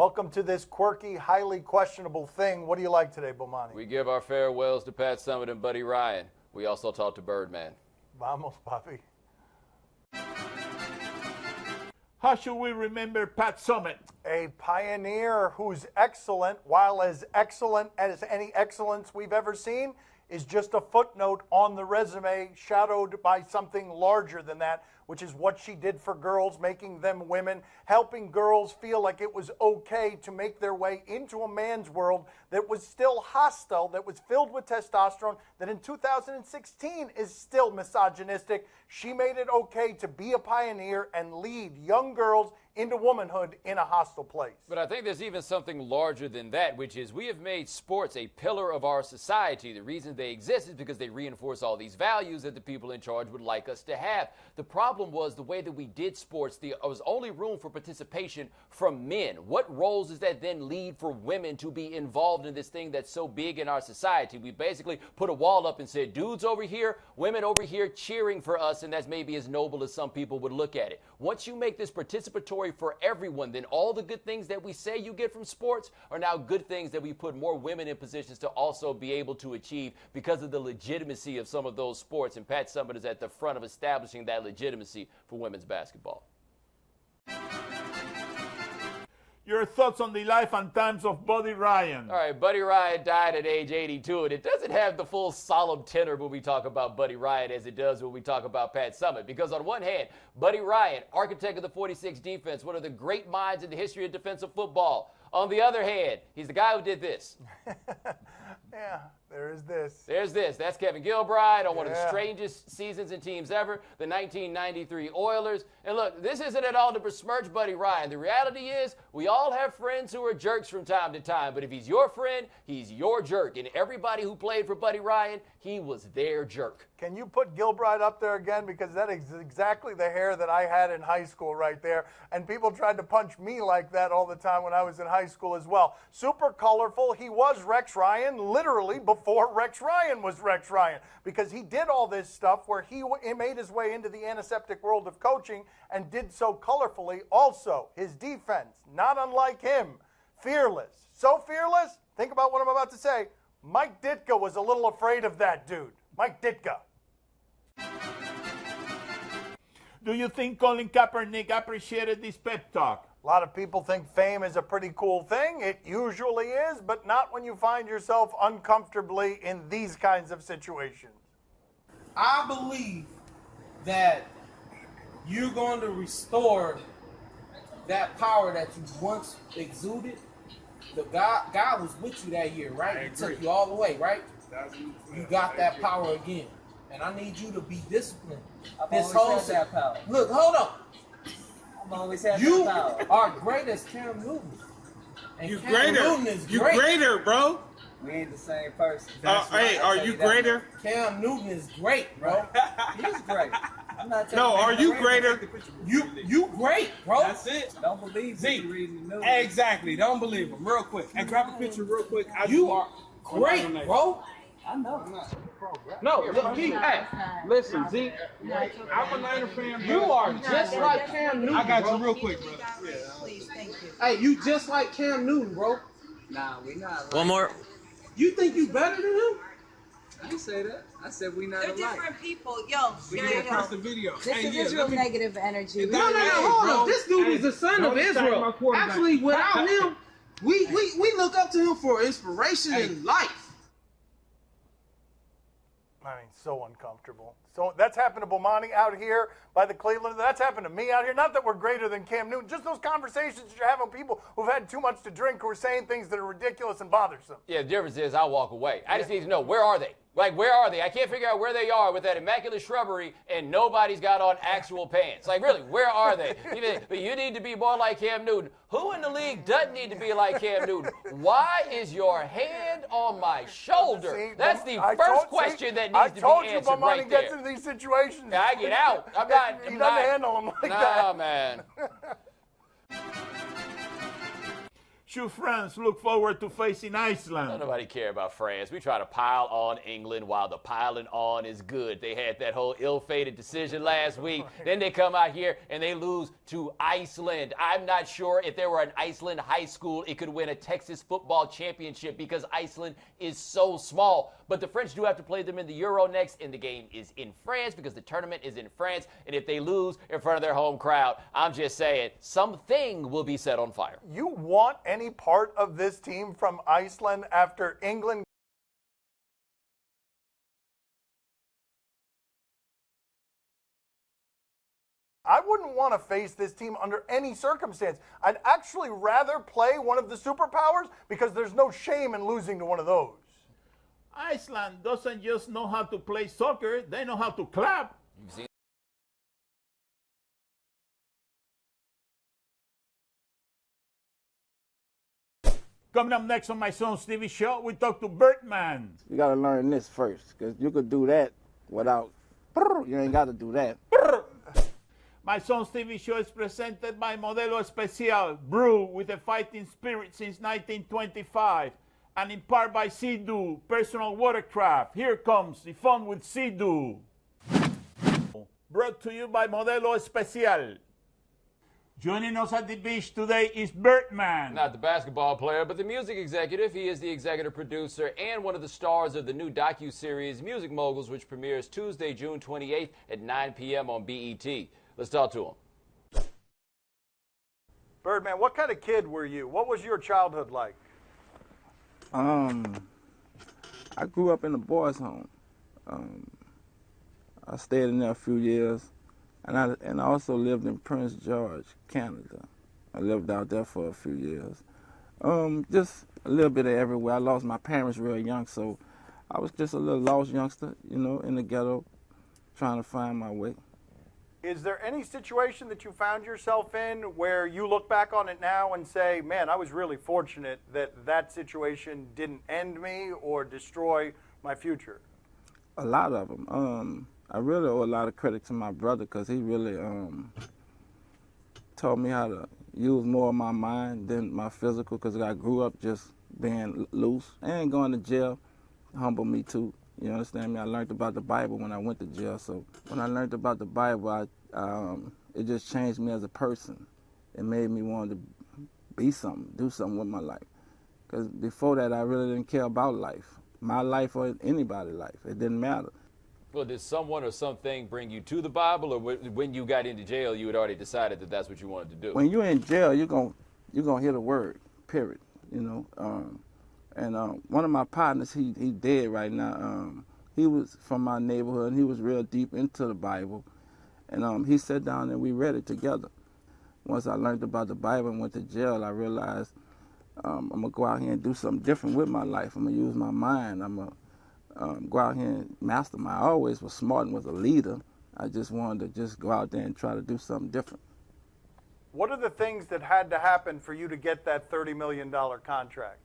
Welcome to this quirky, highly questionable thing. What do you like today, Bomani? We give our farewells to Pat Summitt and Buddy Ryan. We also talk to Birdman. Vamos, papi. How should we remember Pat Summitt? A pioneer who's excellent, while as excellent as any excellence we've ever seen, is just a footnote on the resume, shadowed by something larger than that, which is what she did for girls, making them women, helping girls feel like it was okay to make their way into a man's world that was still hostile, that was filled with testosterone, that in 2016 is still misogynistic. She made it okay to be a pioneer and lead young girls into womanhood in a hostile place. But I think there's even something larger than that, which is we have made sports a pillar of our society. The reason they exist is because they reinforce all these values that the people in charge would like us to have. The problem was the way that we did sports, there was only room for participation from men. What roles does that then lead for women to be involved in this thing that's so big in our society? We basically put a wall up and said, dudes over here, women over here cheering for us, and that's maybe as noble as some people would look at it. Once you make this participatory for everyone, then all the good things that we say you get from sports are now good things that we put more women in positions to also be able to achieve because of the legitimacy of some of those sports. And Pat Summitt is at the front of establishing that legitimacy for women's basketball. Your thoughts on the life and times of Buddy Ryan? All right, Buddy Ryan died at age 82, and it doesn't have the full solemn tenor when we talk about Buddy Ryan as it does when we talk about Pat Summitt. Because on one hand, Buddy Ryan, architect of the 46 defense, one of the great minds in the history of defensive football. On the other hand, he's the guy who did this. Yeah, there is this. There's this. That's Kevin Gilbride on one of the strangest seasons in teams ever, the 1993 Oilers. And look, this isn't at all to besmirch Buddy Ryan. The reality is we all have friends who are jerks from time to time, but if he's your friend, he's your jerk. And everybody who played for Buddy Ryan, he was their jerk. Can you put Gilbride up there again? Because that is exactly the hair that I had in high school right there. And people tried to punch me like that all the time when I was in high school as well. Super colorful. He was Rex Ryan literally before Rex Ryan was Rex Ryan, because he did all this stuff where he made his way into the antiseptic world of coaching and did so colorfully. Also, his defense, not unlike him, fearless. So fearless, think about what I'm about to say. Mike Ditka was a little afraid of that dude. Mike Ditka. Do you think Colin Kaepernick appreciated this pep talk? A lot of people think fame is a pretty cool thing. It usually is, but not when you find yourself uncomfortably in these kinds of situations. I believe that you're going to restore that power that you once exuded. The God was with you that year, right? He took you all the way, right? You got that power again. And I need you to be disciplined. I've always had that power. Look, hold on. I've always had You that power. are great as Cam Newton. And You Cam greater. Newton is You great. greater, bro. We ain't the same person. Hey, are you greater? Cam Newton is great, bro. He's great. I'm not telling No, are you greater? You great, bro. That's it. Don't believe Zeke. you reading the news. Exactly. Don't believe him. Real quick. And grab a picture real quick. You are great, bro. I know. No, look, Zeke, hey, listen, Zeke. I'm a Niner fan. You are just like Cam Newton, I got bro. you real quick, bro. Please, thank you. Hey, you just like Cam Newton, bro. Nah, we not. One more. You think you better than him? I didn't say that. I said we not They're alike. different people. Yo, We there can you press go. the video. This Hey, is yeah, Israel let me- negative energy. No, hold bro. on. This dude Hey, is the son of don't attack Israel. my quarterback. Actually, without him, we look up to him for inspiration in life. I mean, so uncomfortable. So that's happened to Bomani out here by the Cleveland. That's happened to me out here. Not that we're greater than Cam Newton. Just those conversations that you're having with people who've had too much to drink who are saying things that are ridiculous and bothersome. Yeah, the difference is I walk away. I just need to know, where are they? Like, where are they? I can't figure out where they are with that immaculate shrubbery and nobody's got on actual pants. Like, really, where are they? You need to be more like Cam Newton. Who in the league doesn't need to be like Cam Newton? Why is your hand on my shoulder? See, That's the first question that needs to be answered Bomani right gets there. into these situations. Yeah, I get out. I'm not. He I'm doesn't not. handle them like Nah, that. man. Should France look forward to facing Iceland? Nobody care about France. We try to pile on England while the piling on is good. They had that whole ill-fated decision last week. Then they come out here and they lose to Iceland. I'm not sure if there were an Iceland high school, it could win a Texas football championship because Iceland is so small. But the French do have to play them in the Euro next, and the game is in France because the tournament is in France. And if they lose in front of their home crowd, I'm just saying, something will be set on fire. You want any part of this team from Iceland after England? I wouldn't want to face this team under any circumstance. I'd actually rather play one of the superpowers because there's no shame in losing to one of those. Iceland doesn't just know how to play soccer, they know how to clap. You've seen Coming up next on my son's TV show, we talk to Birdman. You gotta learn this first, because you could do that without, you ain't gotta do that. My son's TV show is presented by Modelo Especial, brew with a fighting spirit since 1925, and in part by Sea-Doo, personal watercraft. Here comes the fun with Sea-Doo. Brought to you by Modelo Especial. Joining us at the beach today is Birdman. not the basketball player, but the music executive. He is the executive producer and one of the stars of the new docu-series Music Moguls, which premieres Tuesday, June 28th at 9 p.m. on BET. Let's talk to him. Birdman, what kind of kid were you? What was your childhood like? I grew up in a boys' home. I stayed in there a few years, and I also lived in Prince George, Canada. I lived out there for a few years. Just a little bit of everywhere. I lost my parents real young, so I was just a little lost youngster, you know, in the ghetto, trying to find my way. Is there any situation that you found yourself in where you look back on it now and say, man, I was really fortunate that that situation didn't end me or destroy my future? A lot of them. I really owe a lot of credit to my brother because he really taught me how to use more of my mind than my physical, because I grew up just being loose and going to jail humbled me too. You understand me? I learned about the Bible when I went to jail. So when I learned about the Bible, it just changed me as a person. It made me want to be something, do something with my life. Because before that, I really didn't care about life. My life or anybody's life. It didn't matter. Well, did someone or something bring you to the Bible, or when you got into jail, you had already decided that that's what you wanted to do? When you're in jail, you're gonna hear the word, period. You know. One of my partners, he dead right now. He was from my neighborhood, and he was real deep into the Bible. And he sat down and we read it together. Once I learned about the Bible and went to jail, I realized I'm going to go out here and do something different with my life. I'm going to use my mind. I'm going to go out here and mastermind. I always was smart and was a leader. I just wanted to just go out there and try to do something different. What are the things that had to happen for you to get that $30 million contract?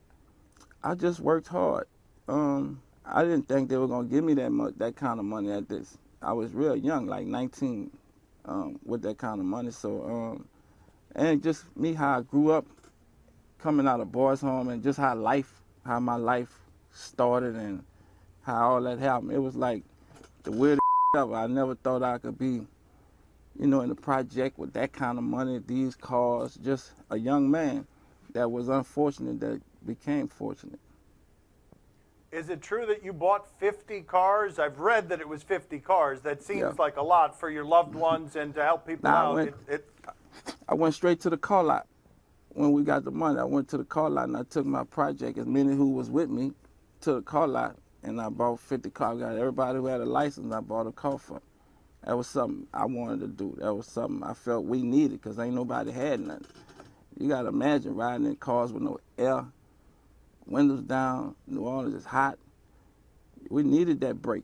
I just worked hard. I didn't think they were going to give me that kind of money at this. I was real young, like 19, with that kind of money. So, and just me, how I grew up, coming out of boys' home, and just how my life started and how all that happened. It was like the weirdest ever. I never thought I could be, you know, in a project with that kind of money, these cars, just a young man that was unfortunate that became fortunate. Is it true that you bought 50 cars? I've read that it was 50 cars. That seems like a lot for your loved ones and to help people out. I went straight to the car lot. When we got the money, I went to the car lot and I took my project, as many who was with me, to the car lot, and I bought 50 cars. I got everybody who had a license, I bought a car for. That was something I wanted to do. That was something I felt we needed, because ain't nobody had nothing. You got to imagine riding in cars with no air, windows down, New Orleans is hot. We needed that break,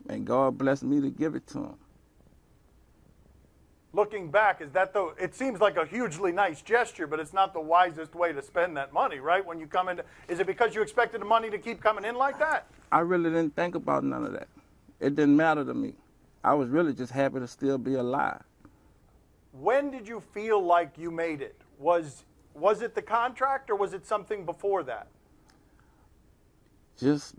and God blessed me to give it to him. Looking back, it seems like a hugely nice gesture, but it's not the wisest way to spend that money, right? When you come in, is it because you expected the money to keep coming in like that? I really didn't think about none of that. It didn't matter to me. I was really just happy to still be alive. When did you feel like you made it? Was Was it the contract or was it something before that? Just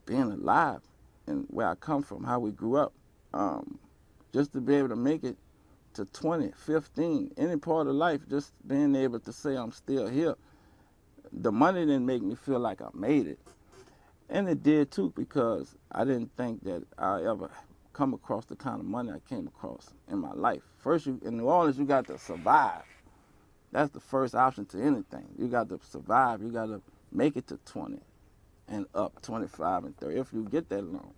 being alive and where I come from, how we grew up. Just to be able to make it to 20, 15, any part of life, just being able to say I'm still here. The money didn't make me feel like I made it. And it did too, because I didn't think that I ever come across the kind of money I came across in my life. First, in New Orleans, you got to survive. That's the first option to anything. You got to survive. You got to make it to 20 and up, 25 and 30, if you get that long.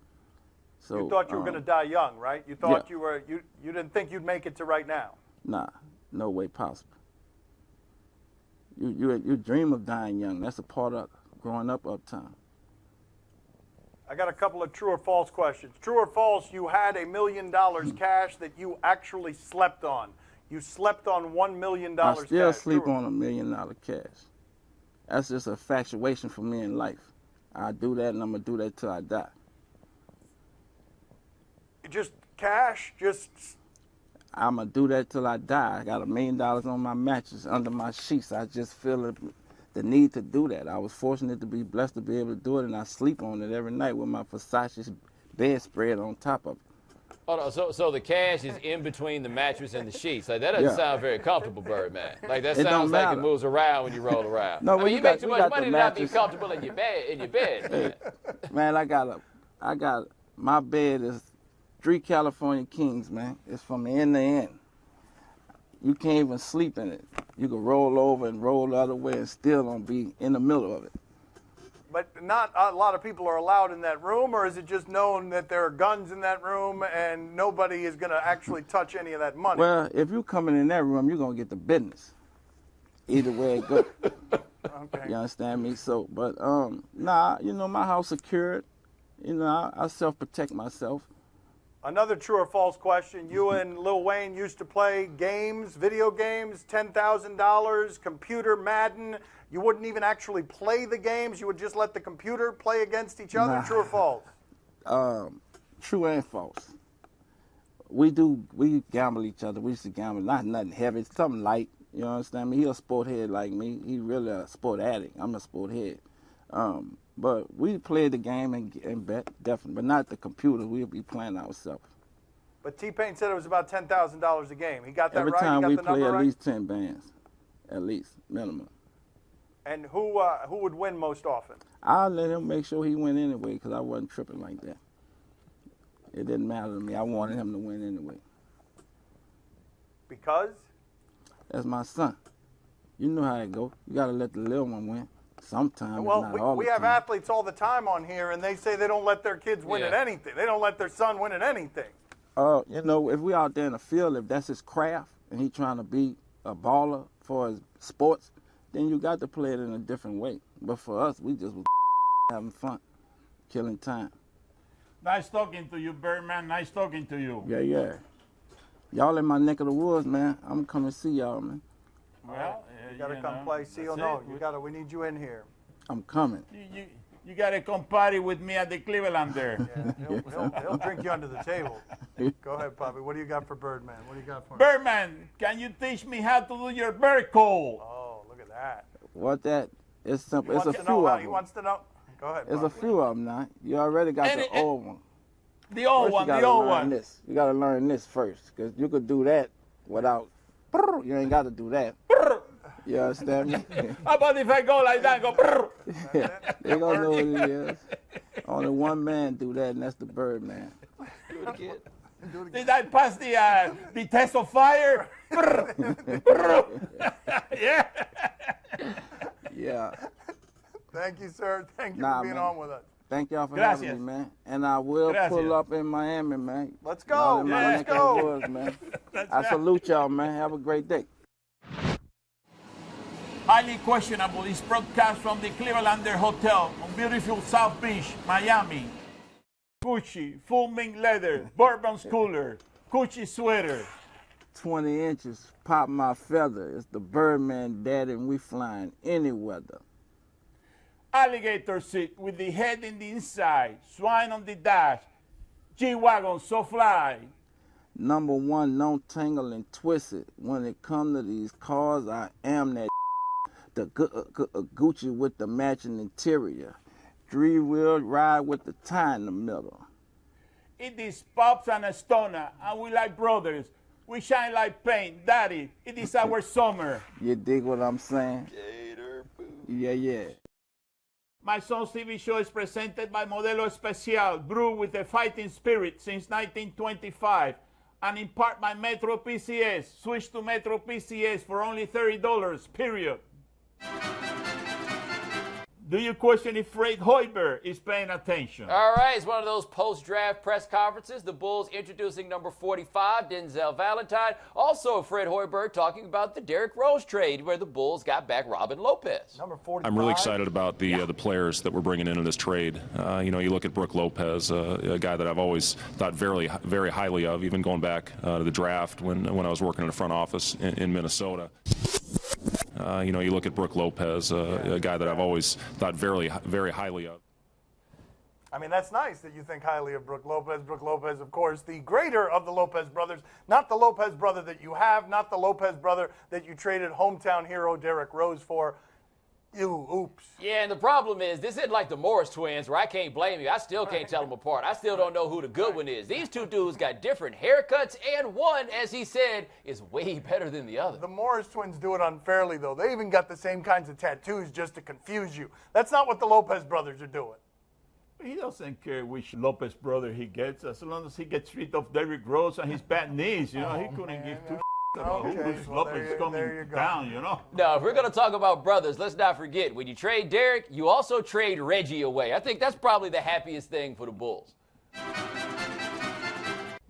So, you thought you were going to die young, right? You thought yeah. you didn't think you'd make it to right now. Nah, no way possible. You dream of dying young. That's a part of growing up uptown. I got a couple of true or false questions. True or false, you had $1 million cash that you actually slept on. You slept on $1 million cash. I still sleep on $1 million cash. That's just a factuation for me in life. I do that, and I'm going to do that till I die. Just cash? Just... I'm going to do that till I die. I got $1 million on my mattress, under my sheets. I just feel the need to do that. I was fortunate to be blessed to be able to do it, and I sleep on it every night with my Versace bedspread on top of it. Hold on, so the cash is in between the mattress and the sheets. Like, that doesn't sound very comfortable, Birdman. Like, that sounds like it moves around when you roll around. No, I mean, you make too much money to not be mattress. comfortable in your bed. Man, I got my bed is 3 California Kings, man. It's from end to end. You can't even sleep in it. You can roll over and roll the other way and still don't be in the middle of it. But not a lot of people are allowed in that room, or is it just known that there are guns in that room and nobody is going to actually touch any of that money? Well, if you're coming in that room, you're going to get the business. Either way it goes. Okay. You understand me? So, but, nah, you know, my house secured. You know, I self-protect myself. Another true or false question. You and Lil Wayne used to play games, video games, $10,000, computer Madden. You wouldn't even actually play the games. You would just let the computer play against each other. Nah. True or false? True and false. We gamble each other. We used to gamble, not nothing heavy, something light. You understand me? He a sport head like me. He really a sport addict. I'm a sport head. But we played the game and bet, definitely. But not the computer. We'll be playing ourselves. But T-Pain said it was about $10,000 a game. He got that Every right? time He got we the play number at right? least 10 bands. At least, minimum. And who would win most often? I let him make sure he win anyway because I wasn't tripping like that. It didn't matter to me. I wanted him to win anyway. Because? That's my son. You know how it go. You got to let the little one win. Sometimes, Well, not all we the have time. athletes all the time on here, and they say they don't let their kids win at anything. They don't let their son win at anything. You know, if we out there in the field, if that's his craft and he trying to be a baller for his sports, then you got to play it in a different way. But for us, we just was having fun, killing time. Nice talking to you, Birdman. Nice talking to you. Yeah. Y'all in my neck of the woods, man. I'm coming to see y'all, man. Well, You got to come play. See or no? We need you in here. I'm coming. You got to come party with me at the Clevelander. Yeah, he'll drink you under the table. Go ahead, Poppy. What do you got for Birdman? What do you got for him? Birdman, can you teach me how to do your bird call? Oh, look at that. What that? It's simple. It's a few He of them. wants to know. Go ahead, There's a Poppy. few of them now. You already got the old one. The old First, one, you the gotta old learn one. This. You got to learn this first, because you could do that without. You ain't got to do that. You understand me? How about if I go like that, go brrr? Yeah, they gonna know what it is. Only one man do that, and that's the Birdman. Did I pass the test of fire? Brrr. Brrr. Yeah. Yeah. Thank you, sir. Thank you Nah, for being man. on with us. Thank y'all for Gracias. having me, man. And I will Gracias. pull up in Miami, man. Let's Y'all go. in my Let's neck of the go. woods, man. I salute y'all, man. Have a great day. Highly questionable is broadcast from the Clevelander Hotel on beautiful South Beach, Miami. Gucci, full mink leather, bourbon cooler, Gucci sweater. 20 inches, pop my feather. It's the Birdman daddy, and we flying any weather. Alligator seat with the head in the inside, swine on the dash, G-Wagon so fly. Number one, don't tangle and twist it. When it come to these cars, I am that the Gucci with the matching interior, three-wheel ride with the tie in the middle. It is Pops and a Stoner, and we like brothers. We shine like paint. Daddy, it is our summer. You dig what I'm saying? Yeah. My son's TV show is presented by Modelo Especial, brewed with a fighting spirit since 1925, and in part by Metro PCS. Switch to Metro PCS for only $30, period. Do you question if Fred Hoiberg is paying attention? All right, it's one of those post-draft press conferences. The Bulls introducing number 45, Denzel Valentine. Also, Fred Hoiberg talking about the Derrick Rose trade, where the Bulls got back Robin Lopez. Number 45. I'm really excited about the players that we're bringing into this trade. You look at Brook Lopez, a guy that I've always thought very, very highly of, even going back to the draft when I was working in the front office in Minnesota. You look at Brook Lopez, a guy that I've always thought very, very highly of. I mean, that's nice that you think highly of Brook Lopez. Brook Lopez, of course, the greater of the Lopez brothers. Not the Lopez brother that you have, not the Lopez brother that you traded hometown hero Derrick Rose for. Oops. Yeah, and the problem is, this isn't like the Morris twins where I can't blame you. I still can't tell them apart. I still don't know who the good one is. These two dudes got different haircuts, and one, as he said, is way better than the other. The Morris twins do it unfairly, though. They even got the same kinds of tattoos just to confuse you. That's not what the Lopez brothers are doing. He doesn't care which Lopez brother he gets, as long as he gets rid of Derrick Rose and his bad knees. He couldn't give two about who's Lopez coming down, No, if we're going to talk about brothers, let's not forget, when you trade Derrick, you also trade Reggie away. I think that's probably the happiest thing for the Bulls.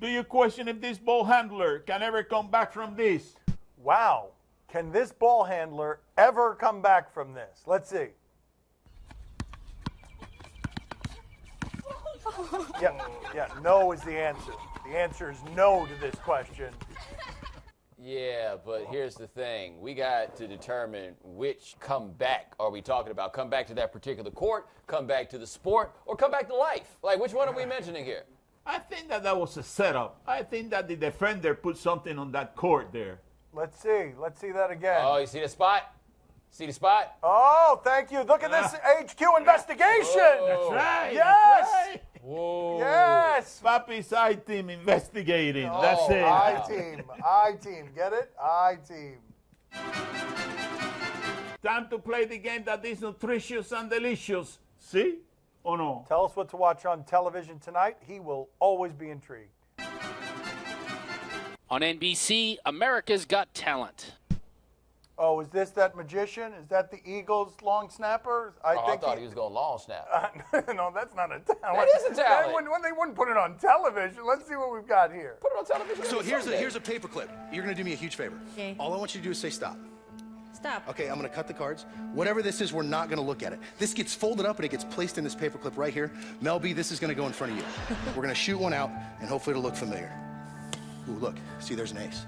Do you question if this ball handler can ever come back from this? Wow. Can this ball handler ever come back from this? Let's see. Yeah, no is the answer. The answer is no to this question. Yeah, but here's the thing. We got to determine which comeback are we talking about. Come back to that particular court, come back to the sport, or come back to life. Like, which one are we mentioning here? I think that was a setup. I think that the defender put something on that court there. Let's see that again. Oh, you see the spot? See the spot? Oh, thank you. Look at this HQ investigation. That's right. Yes. That's right. Whoa. Yes. Papi's I-team investigating. Oh, That's it. I-team. Get it? I-team. Time to play the game that is nutritious and delicious. See or no? Tell us what to watch on television tonight. He will always be intrigued. On NBC, America's Got Talent. Oh, is this that magician? Is that the Eagles long snapper? I thought he was going long snap. No, that's not a talent. That is a talent. They wouldn't put it on television. Let's see what we've got here. Put it on television. So here's a paperclip. You're going to do me a huge favor. Okay. All I want you to do is say stop. Stop. Okay, I'm going to cut the cards. Whatever this is, we're not going to look at it. This gets folded up and it gets placed in this paperclip right here. Mel B, this is going to go in front of you. We're going to shoot one out and hopefully it'll look familiar. Ooh, look. See, there's an ace.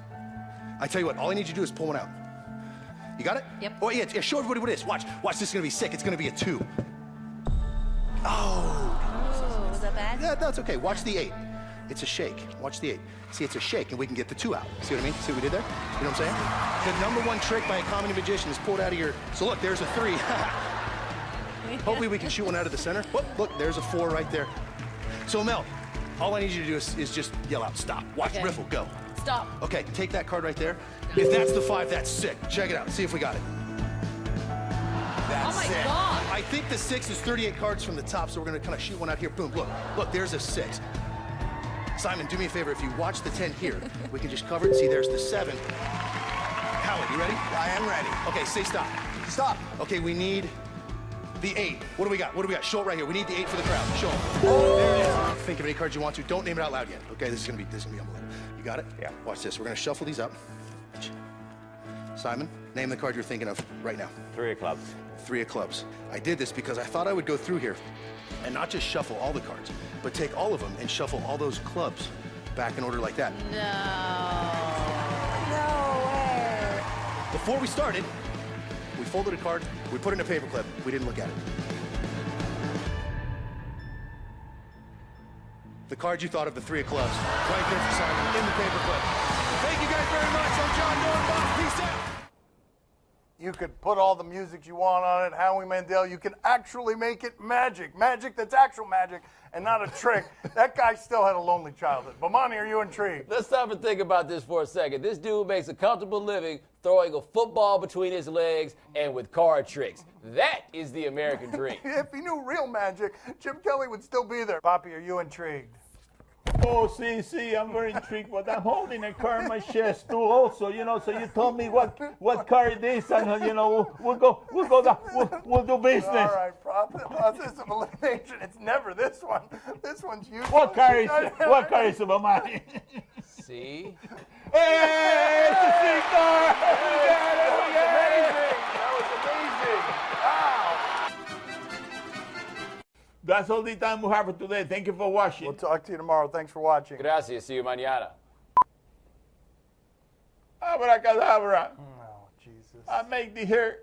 I tell you what, all I need you to do is pull one out. You got it? Yep. Oh, yeah, show everybody what it is. Watch, this is going to be sick. It's going to be a 2. Oh. Oh, was that bad? Yeah, that's okay. Watch the 8. It's a shake. Watch the 8. See, it's a shake, and we can get the 2 out. See what I mean? See what we did there? You know what I'm saying? The number one trick by a comedy magician is pulled out of your... So look, there's a 3. Hopefully we can shoot one out of the center. Whoop, look, there's a 4 right there. So, Mel, all I need you to do is just yell out, stop. Watch, Okay. riffle, go. Stop. Okay, take that card right there. If that's the 5, that's sick. Check it out. See if we got it. That's Oh my sick. God. I think the 6 is 38 cards from the top, so we're going to kind of shoot one out here. Boom, look, there's a 6. Simon, do me a favor. If you watch the 10 here, we can just cover it. See, there's the 7. Howard, you ready? I am ready. Okay, say stop. Stop. Okay, we need the 8. What do we got? Show it right here. We need the 8 for the crowd. Show them. Oh. There it is. Think of any cards you want to. Don't name it out loud yet. Okay, this is gonna be unbelievable. You got it? Yeah. Watch this. We're gonna shuffle these up. Simon, name the card you're thinking of right now. 3 of clubs. 3 of clubs. I did this because I thought I would go through here and not just shuffle all the cards, but take all of them and shuffle all those clubs back in order like that. No way. Before we started, we folded a card, we put it in a paper clip, we didn't look at it. The card you thought of, the 3 of clubs, right there for Simon in the paper clip. Thank you guys very much. I'm John Norton. Peace out. You could put all the music you want on it, Howie Mandel. You can actually make it magic. Magic that's actual magic and not a trick. That guy still had a lonely childhood. Bomani, are you intrigued? Let's stop and think about this for a second. This dude makes a comfortable living throwing a football between his legs and with card tricks. That is the American dream. If he knew real magic, Jim Kelly would still be there. Poppy, are you intrigued? Oh, see, I'm very intrigued, but I'm holding a car in my chest too, also, so you told me what car it is, and we'll do business. All right, process of elimination. It's never this one. This one's useless. What car is it? What car is it, Bomani? See? Hey, it's the C car! That was amazing. Wow. That's all the time we have for today. Thank you for watching. We'll talk to you tomorrow. Thanks for watching. Gracias. See you mañana. Abracadabra. Oh, Jesus. I make the hair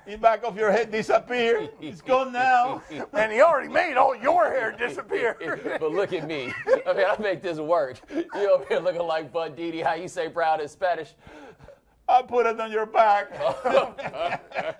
in back of your head disappear. It's gone now. And he already made all your hair disappear. But look at me. I mean, I make this work. You over here looking like Bud Didi. How you say proud in Spanish? I'll put it on your back.